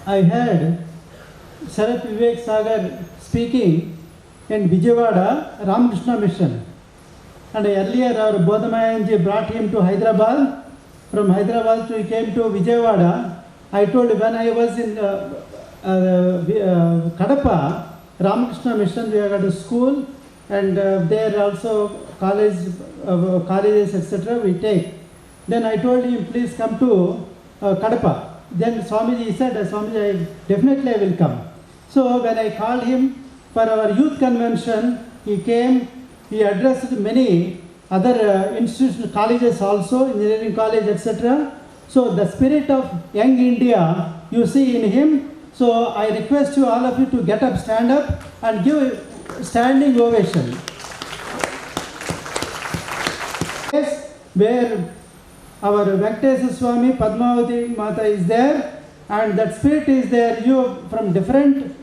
I heard Sharat Vivek Sagar speaking in Vijayawada, Ramakrishna mission. And earlier our Bodhamayanji brought him to Hyderabad. From Hyderabad he came to Vijayawada. I told when I was in Kadapa, Ramakrishna mission, we got a school and there also colleges etc. we take. Then I told him, please come to Kadapa. Then Swamiji said, Swamiji, definitely I will come. So when I called him for our youth convention, he came, he addressed many other institutions, colleges also, engineering college, etc. So the spirit of young India, you see in him. So I request you, all of you, to get up, stand up and give a standing ovation. Yes, where our Venkateswara Swami, Padmavati Mata is there, and that spirit is there. You from different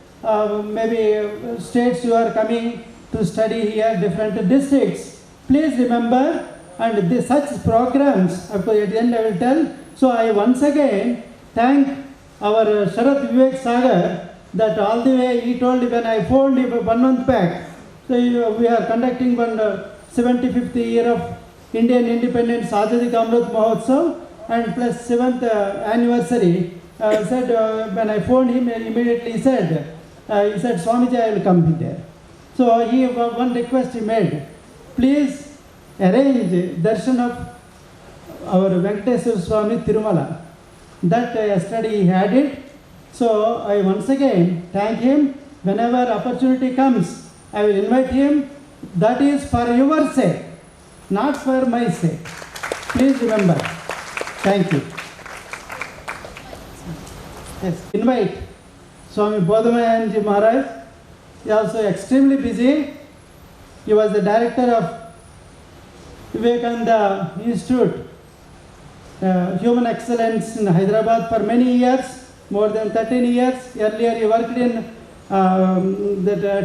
maybe states you are coming to study here, different districts. Please remember, and such programs, of course, at the end I will tell. So I once again thank our Sharat Vivek Sagar that all the way he told when I phoned him 1 month back. So we are conducting one 75th year of Indian Independence Azadi Ka Amrit Mahotsav and plus 7th anniversary. Said when I phoned him, immediately he said Swamiji, I will come there. So he one request he made, please arrange darshan of our Venkateswara Swami Tirumala. That yesterday he had it. So I once again thank him. Whenever opportunity comes, I will invite him. That is for your sake, not for my sake. Please remember. Thank you. Yes, invite Swami Bodhamayanji Maharaj. He is also extremely busy. He was the director of Vivekananda Institute, Human Excellence in Hyderabad for many years, more than 13 years. Earlier he worked in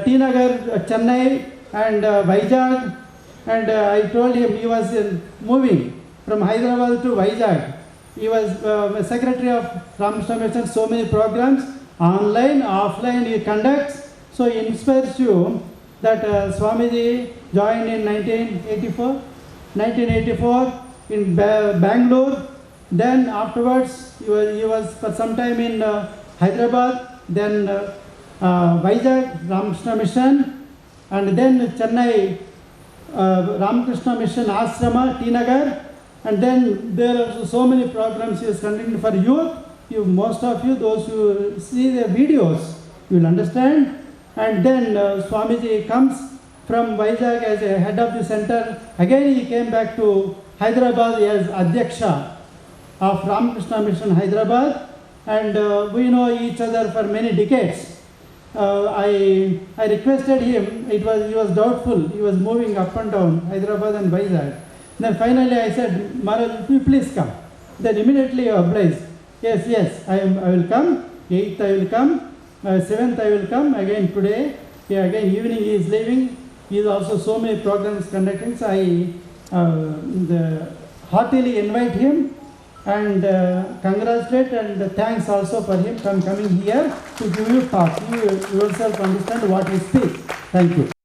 T Nagar, Chennai and Vizag. And I told him he was moving from Hyderabad to Vizag. He was secretary of Ramakrishna Mission, so many programs, online, offline he conducts. So he inspires you that Swamiji joined in 1984 in Bangalore. Then afterwards he was for some time in Hyderabad, then Vizag, Ramakrishna Mission, and then Chennai, Ramakrishna Mission, Ashrama, T Nagar, and then there are so many programs he is conducting for youth. Most of you, those who see the videos, you will understand. And then Swamiji comes from Vizag as a head of the center. Again he came back to Hyderabad as Adhyaksha of Ramakrishna Mission Hyderabad, and we know each other for many decades. I requested him, he was doubtful, he was moving up and down Hyderabad and Vizag. Then finally I said, Maharaj, please come. Then immediately he obliged. Yes, I will come. 8th I will come. 7th I will come. Again today, again evening he is leaving. He is also so many programs conducting. So I heartily invite him and congratulate and thanks also for him coming here to give you talk. You yourself understand what he speaks. Thank you.